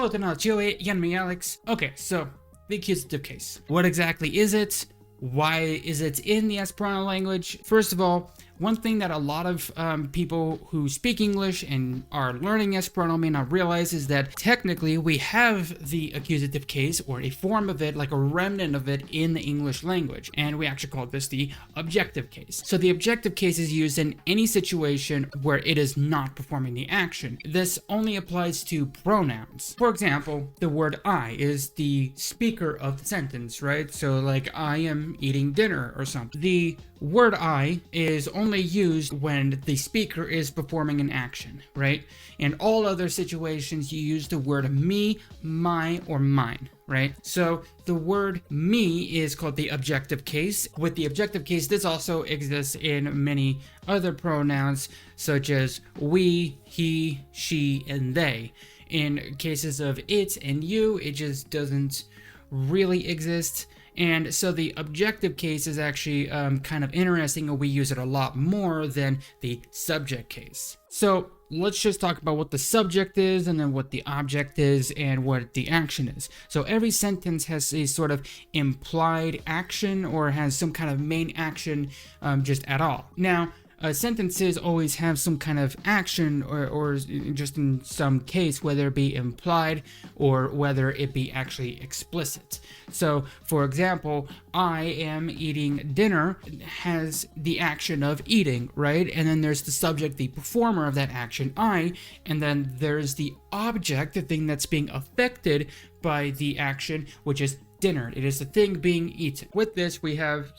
Saluton al Chile, Jan me Alex. Okay, so the accusative case. What exactly is it? Why is it in the Esperanto language? First of all, one thing that a lot of people who speak English and are learning Esperanto may not realize is that technically we have the accusative case, or a form of it, like a remnant of it, in the English language. And we actually call this the objective case. So the objective case is used in any situation where it is not performing the action. This only applies to pronouns. For example, the word I is the speaker of the sentence, right? So like, I am eating dinner or something. The word I is only used when the speaker is performing an action, right? In all other situations, you use the word me, my, or mine, right? So the word me is called the objective case. With the objective case, this also exists in many other pronouns, such as we, he, she, and they. In cases of it and you, it just doesn't really exist. And so the objective case is actually kind of interesting, and we use it a lot more than the subject case. So let's just talk about what the subject is, and then what the object is, and what the action is. So every sentence has a sort of implied action, or has some kind of main action just at all. Now, sentences always have some kind of action, or just in some case, whether it be implied or whether it be actually explicit. So, for example, I am eating dinner has the action of eating, right? And then there's the subject, the performer of that action, I, and then there's the object, the thing that's being affected by the action, which is dinner. It is the thing being eaten. With this, we have,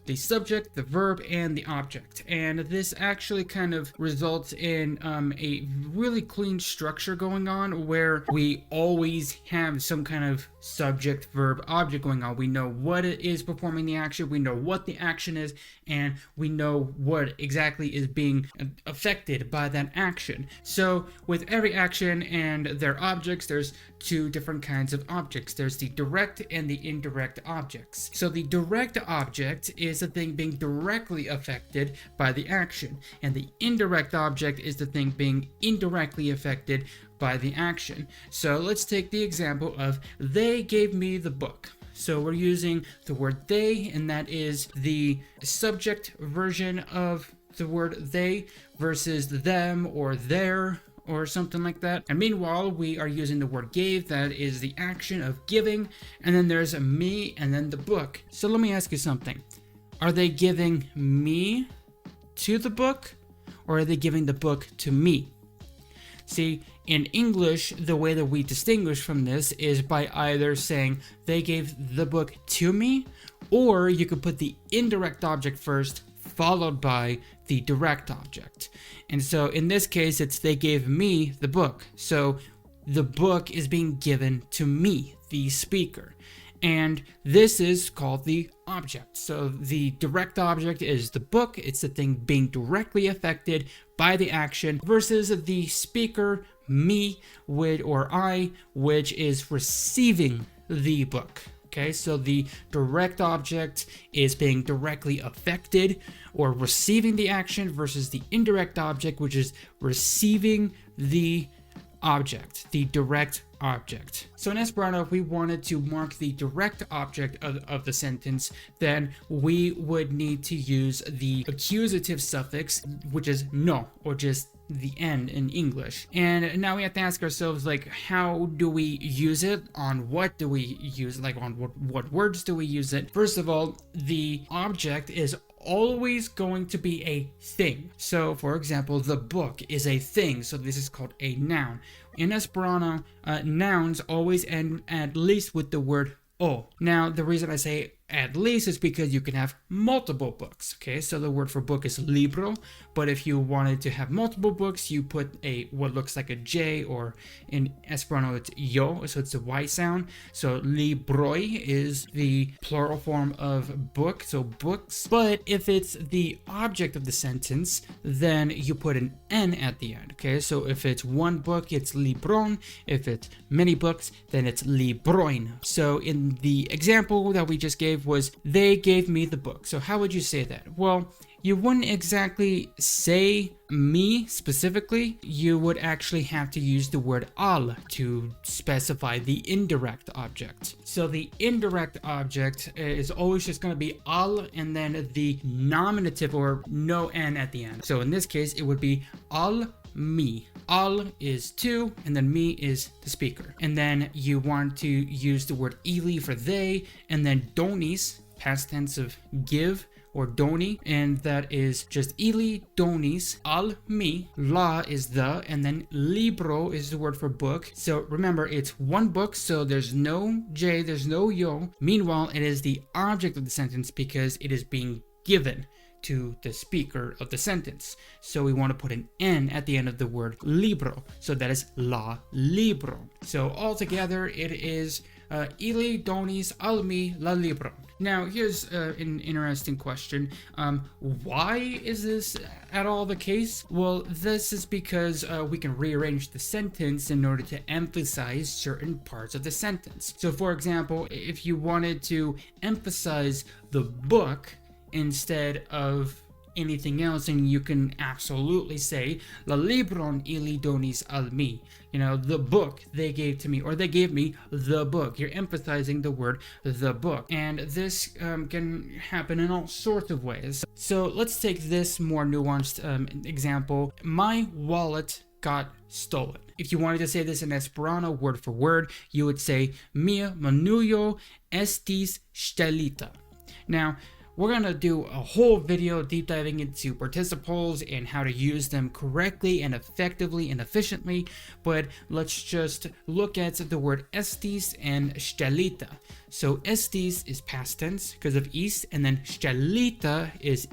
the subject, the verb, and the object. And this actually kind of results in a really clean structure going on, where we always have some kind of subject, verb, object going on. We know what it is performing the action, we know what the action is, and we know what exactly is being affected by that action. So with every action and their objects, there's two different kinds of objects. There's the direct and the indirect objects. So the direct object is the thing being directly affected by the action, and the indirect object is the thing being indirectly affected by the action. So let's take the example of they gave me the book. So we're using the word they, and that is the subject version of the word they versus them or their, or something like that. And meanwhile, we are using the word gave, that is the action of giving, and then there's a me, and then the book. So let me ask you something. Are they giving me to the book, or are they giving the book to me? See, in English, the way that we distinguish from this is by either saying they gave the book to me, or you could put the indirect object first, followed by the direct object. And so in this case, it's they gave me the book. So the book is being given to me, the speaker. And this is called the object. So the direct object is the book. It's the thing being directly affected by the action, versus the speaker, me, or I, which is receiving the book. Okay, so the direct object is being directly affected or receiving the action, versus the indirect object, which is receiving the object, the direct object. So in Esperanto, if we wanted to mark the direct object of the sentence, then we would need to use the accusative suffix, which is no, or just the end in English. And now we have to ask ourselves, like, how do we use it? On what do we use? Like, on what words do we use it? First of all, the object is always going to be a thing. So, for example, the book is a thing, so this is called a noun. In Esperanto, nouns always end at least with the word o. Now, the reason I say at least is because you can have multiple books. Okay, so the word for book is libro, but if you wanted to have multiple books, you put a what looks like a J, or in Esperanto it's yo, so it's a Y sound. So libroi is the plural form of book, so books. But if it's the object of the sentence, then you put an N at the end. Okay, so if it's one book, it's libron. If it's many books, then it's libroin. So in the example that we just gave was they gave me the book. So how would you say that? Well, you wouldn't exactly say me specifically. You would actually have to use the word al to specify the indirect object. So the indirect object is always just going to be al and then the nominative or no n at the end. So in this case, it would be al me. Al is to, and then me is the speaker. And then you want to use the word ili for they, and then donis, past tense of give, or doni, and that is just ili donis al mi. La is the, and then libro is the word for book. So remember, it's one book, so there's no j, there's no yo. Meanwhile, it is the object of the sentence because it is being given to the speaker of the sentence. So we want to put an n at the end of the word libro. So that is la libro. So altogether, it is ili donis al mi la libro. Now, here's an interesting question. Why is this at all the case? Well, this is because we can rearrange the sentence in order to emphasize certain parts of the sentence. So, for example, if you wanted to emphasize the book instead of anything else, and you can absolutely say la libron ili donis al mi, you know, the book they gave to me, or they gave me the book. You're emphasizing the word the book, and this can happen in all sorts of ways. So let's take this more nuanced example. My wallet got stolen. If you wanted to say this in Esperanto word for word, you would say mia monujo estis stelita. Now, we're going to do a whole video deep diving into participles and how to use them correctly and effectively and efficiently, but let's just look at the word estis and stelita. So estis is past tense because of east, and then stelita is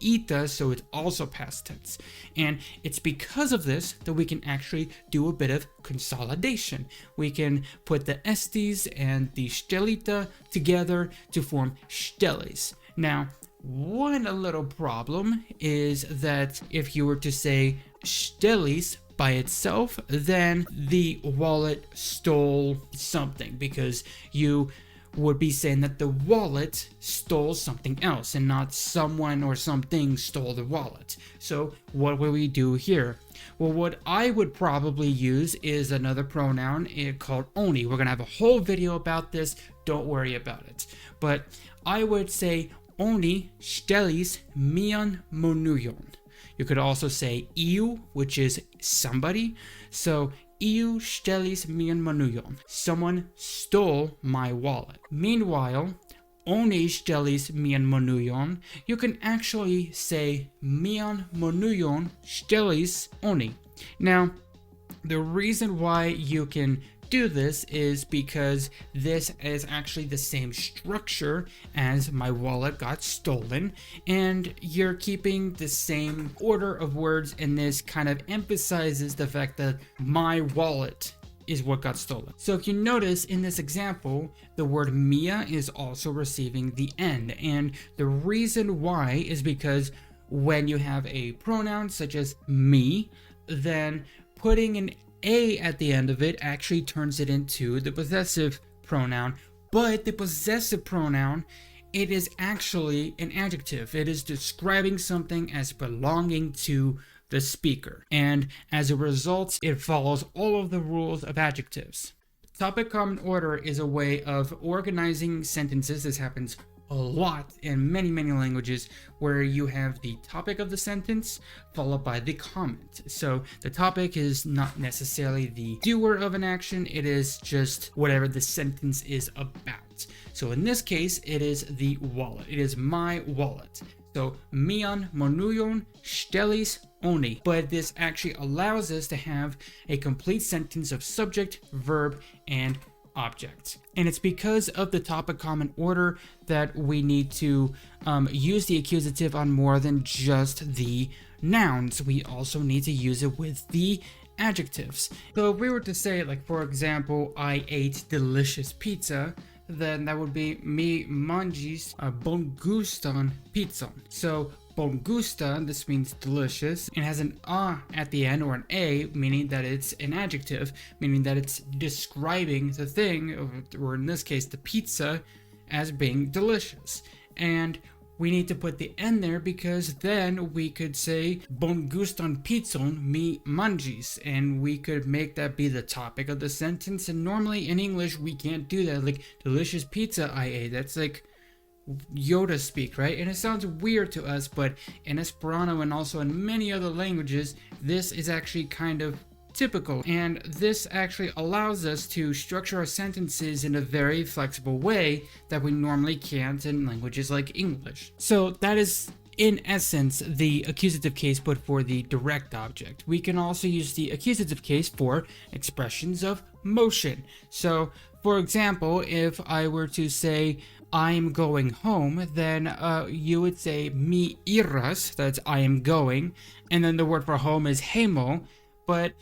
ita, so it's also past tense. And it's because of this that we can actually do a bit of consolidation. We can put the estis and the stelita together to form stelis. Now, one little problem is that if you were to say stelis by itself, then the wallet stole something, because you would be saying that the wallet stole something else and not someone or something stole the wallet. So what will we do here? Well, what I would probably use is another pronoun called oni. We're going to have a whole video about this. Don't worry about it. But I would say oni stelis mian monujon. You could also say iu, which is somebody. So iu stelis mian monujon. Someone stole my wallet. Meanwhile, oni stelis mian monujon. You can actually say mian monujon stelis oni. Now, the reason why you can do this is because this is actually the same structure as my wallet got stolen, and you're keeping the same order of words, and this kind of emphasizes the fact that my wallet is what got stolen. So if you notice in this example, the word mia is also receiving the end, and the reason why is because when you have a pronoun such as me, then putting an a at the end of it actually turns it into the possessive pronoun. But the possessive pronoun, it is actually an adjective. It is describing something as belonging to the speaker, and as a result, it follows all of the rules of adjectives. Topic common order is a way of organizing sentences. This happens a lot in many languages, where you have the topic of the sentence followed by the comment. So the topic is not necessarily the doer of an action, it is just whatever the sentence is about. So in this case, it is the wallet. It is my wallet. So mian monujon stelis oni. But this actually allows us to have a complete sentence of subject, verb, and object. And it's because of the topic common order that we need to use the accusative on more than just the nouns. We also need to use it with the adjectives. So if we were to say, like, for example, I ate delicious pizza, then that would be mi mangis bon gustan pizzon. So bon gusta, this means delicious, and has an a at the end, or an a, meaning that it's an adjective, meaning that it's describing the thing, or in this case the pizza, as being delicious. And we need to put the N there because then we could say bon guston pizzon mi mangis, and we could make that be the topic of the sentence. And normally in English we can't do that, like delicious pizza I ate. That's like Yoda speak, right? And it sounds weird to us, but in Esperanto and also in many other languages, this is actually kind of typical, and this actually allows us to structure our sentences in a very flexible way that we normally can't in languages like English. So that is in essence the accusative case, but for the direct object. We can also use the accusative case for expressions of motion. So for example, if I were to say I'm going home, then you would say mi iras, that's I am going, and then the word for home is hemo. But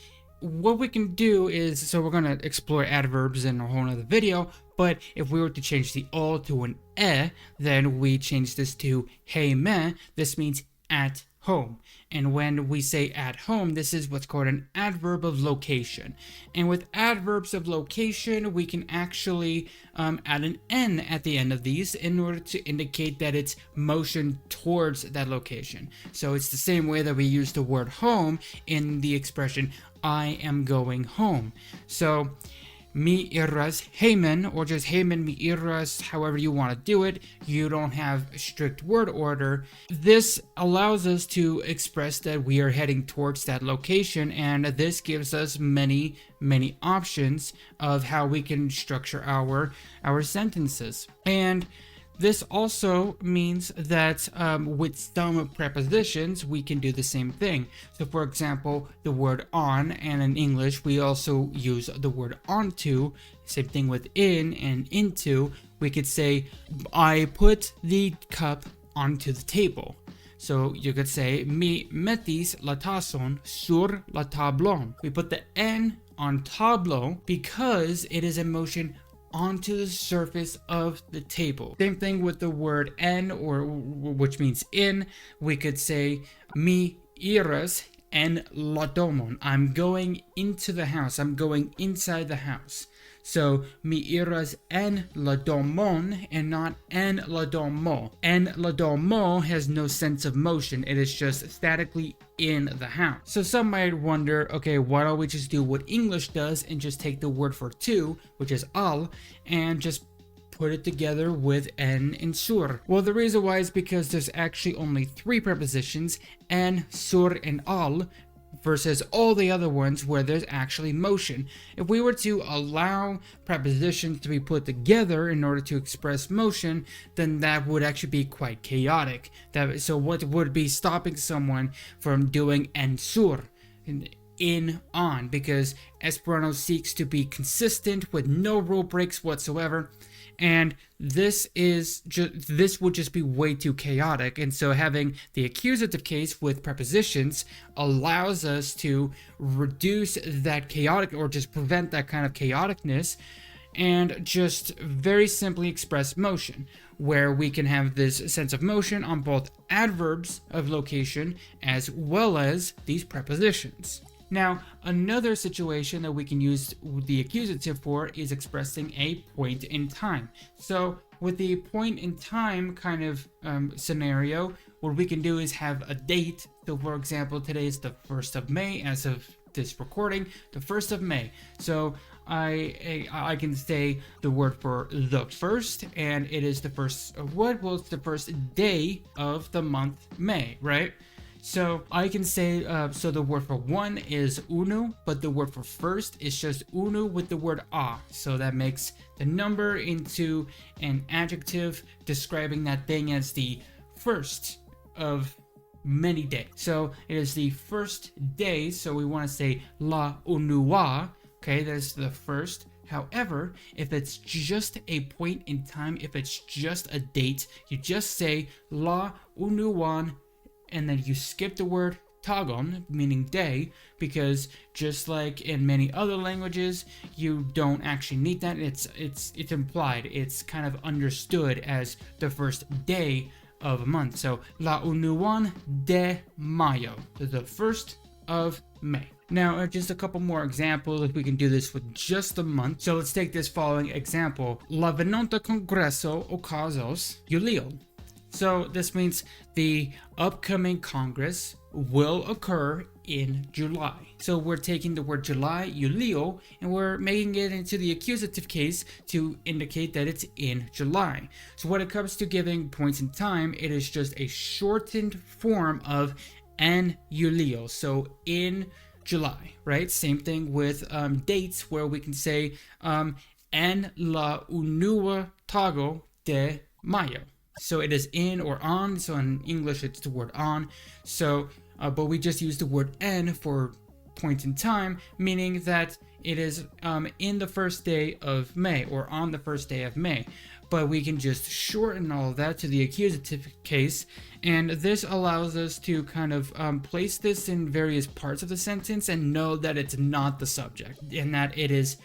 what we can do is, so we're going to explore adverbs in a whole other video, but if we were to change the all to an e, then we change this to heime. This means at home. And when we say at home, this is what's called an adverb of location. And with adverbs of location, we can actually add an N at the end of these in order to indicate that it's motion towards that location. So it's the same way that we use the word home in the expression I am going home. So mi iras heimen, or just heimen mi iras, however you want to do it. You don't have strict word order. This allows us to express that we are heading towards that location, and this gives us many options of how we can structure our sentences. And this also means that with some prepositions, we can do the same thing. So for example, the word on, and in English, we also use the word onto. Same thing with in and into. We could say, I put the cup onto the table. So you could say, mi metis la tason sur la tablon. We put the N on tableau because it is a motion onto the surface of the table. Same thing with the word en, or which means in. We could say mi iras en la domon. I'm going into the house. I'm going inside the house. So mi iras en la domon and not en la domo. En la domo has no sense of motion. It is just statically in the house. So some might wonder, okay, why don't we just do what English does and just take the word for to, which is al, and just put it together with en and sur? Well, the reason why is because there's actually only 3 prepositions, en, sur, and al, versus all the other ones where there's actually motion. If we were to allow prepositions to be put together in order to express motion, then that would actually be quite chaotic. So what would be stopping someone from doing en sur, in, on? Because Esperanto seeks to be consistent with no rule breaks whatsoever. And this would just be way too chaotic. And so having the accusative case with prepositions allows us to reduce that chaotic, or just prevent that kind of chaoticness, and just very simply express motion, where we can have this sense of motion on both adverbs of location as well as these prepositions. Now, another situation that we can use the accusative for is expressing a point in time. So with the point in time kind of scenario, what we can do is have a date. So for example, today is the 1st of May as of this recording, the 1st of May. So I can say the word for the first, and it is the first of what? Well, it's the first day of the month May, right? So I can say, so the word for one is uno, but the word for first is just uno with the word a. So that makes the number into an adjective describing that thing as the first of many days. So it is the first day, so we want to say la unua, okay, that's the first. However, if it's just a point in time, if it's just a date, you just say la unuan, and then you skip the word tagon, meaning day, because just like in many other languages, you don't actually need that. It's implied. It's kind of understood as the first day of a month. So la unuan de mayo, the 1st of May. Now, just a couple more examples if we can do this with just a month. So let's take this following example. La venonta congresso okazos Julio. So this means the upcoming Congress will occur in July. So we're taking the word July, Julio, and we're making it into the accusative case to indicate that it's in July. So when it comes to giving points in time, it is just a shortened form of en Julio. So in July, right? Same thing with dates, where we can say en la unua tago de mayo. So it is in or on. So in English, it's the word on. So, but we just use the word en for point in time, meaning that it is in the first day of May or on the first day of May. But we can just shorten all of that to the accusative case, and this allows us to kind of place this in various parts of the sentence and know that it's not the subject, and that it is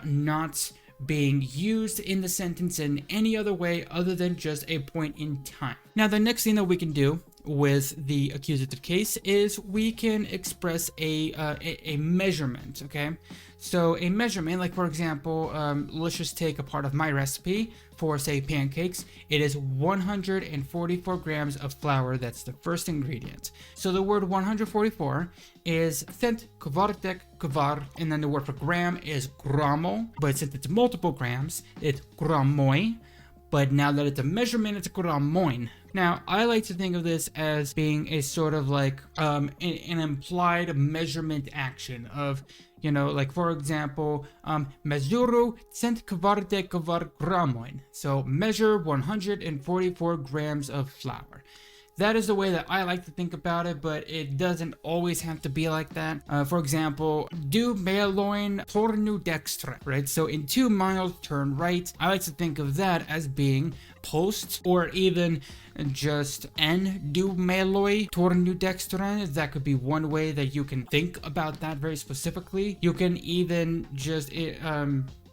not being used in the sentence in any other way other than just a point in time. Now, the next thing that we can do with the accusative case is we can express a measurement, okay? So a measurement, like for example, let's just take a part of my recipe for, say, pancakes. It is 144 grams of flour. That's the first ingredient. So the word 144 is cent kvartek kvar, and then the word for gram is gramo, but since it's multiple grams, it's gramoi. But now that it's a measurement, it's a gramoin. Now, I like to think of this as being a sort of like an implied measurement action of, you know, like for example, mezuru cent kvarte kvar gramoin. So measure 144 grams of flour. That is the way that I like to think about it, but it doesn't always have to be like that. For example, du mailoin tornu dextre, right? So in 2 miles, turn right. I like to think of that as being post, or even just en du mailoi tornu dextre. That could be one way that you can think about that very specifically. You can even just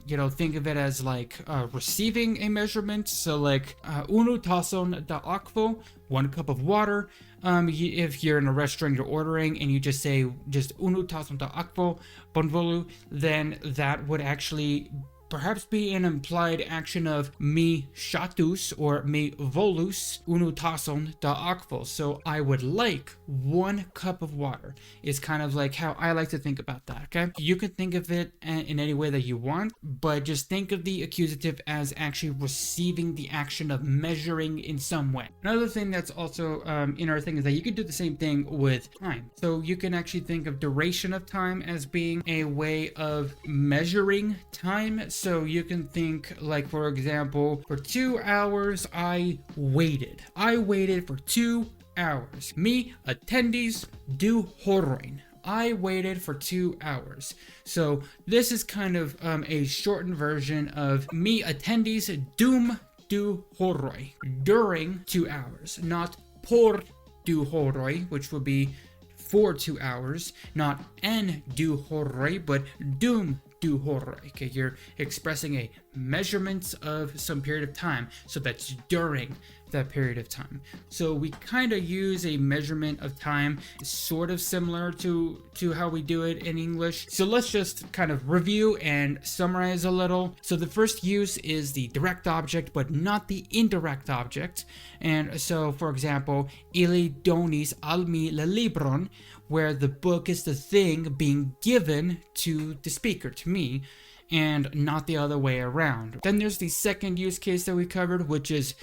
you know, think of it as like receiving a measurement. So like unu tason da akvo, 1 cup of water. If you're in a restaurant, you're ordering, and you just say just unu tason da akvo bonvolu, then that would actually perhaps be an implied action of mi shatus or mi volus unu tason da akvo. So I would like 1 cup of water is kind of like how I like to think about that, okay? You can think of it in any way that you want, but just think of the accusative as actually receiving the action of measuring in some way. Another thing that's also in our thing is that you could do the same thing with time. So you can actually think of duration of time as being a way of measuring time. So you can think like, for example, for 2 hours, I waited. I waited for 2 hours. Mi attendis du horoin. I waited for 2 hours. So this is kind of a shortened version of mi attendis dum du horoi. During 2 hours, not por du horoi, which would be for 2 hours, not en du horoi, but dum du horoi. Okay, you're expressing a measurement of some period of time, so that's during that period of time. So we kind of use a measurement of time sort of similar to how we do it in English. So let's just kind of review and summarize a little. So the first use is the direct object, but not the indirect object. And so, for example, ili donis al mi la libron, where the book is the thing being given to the speaker, to me, and not the other way around. Then there's the second use case that we covered, which is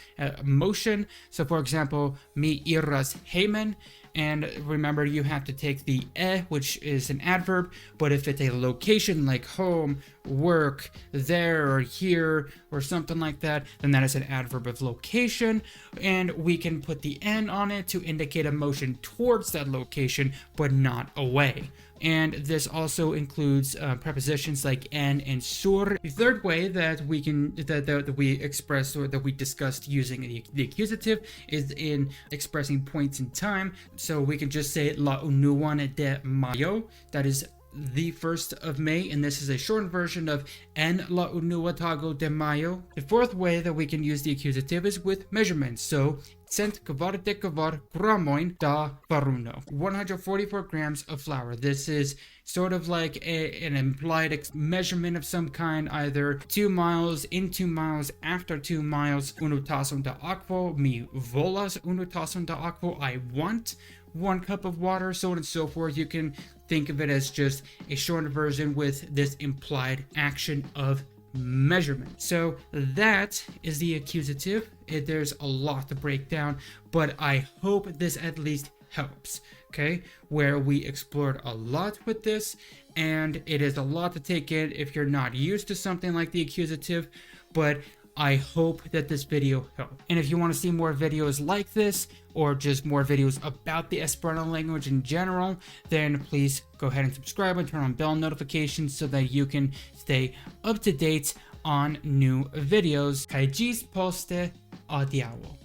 motion. So for example, mi iras heimen, and remember you have to take the which is an adverb, but if it's a location like home, work, there, or here, or something like that, then that is an adverb of location, and we can put the n on it to indicate a motion towards that location, but not away. And this also includes prepositions like en and sur. The third way that we can that we express or that we discussed using the accusative is in expressing points in time. So we can just say la unuan de mayo, that is the 1st of May, and this is a shortened version of en la unua tago de mayo. The fourth way that we can use the accusative is with measurements. So cent kvar gramoin da faruno. 144 grams of flour. This is sort of like an implied measurement of some kind, either 2 miles, in 2 miles, after 2 miles. Unu tason da aquo, mi volas unu tason da aquo. I want 1 cup of water, so on and so forth. You can think of it as just a shortened version with this implied action of measurement. So that is the accusative. There's a lot to break down, but I hope this at least helps. Okay, where we explored a lot with this, and it is a lot to take in if you're not used to something like the accusative, but I hope that this video helped. And if you want to see more videos like this, or just more videos about the Esperanto language in general, then please go ahead and subscribe and turn on bell notifications so that you can stay up to date on new videos. Kai ĝis poste, adiaŭ.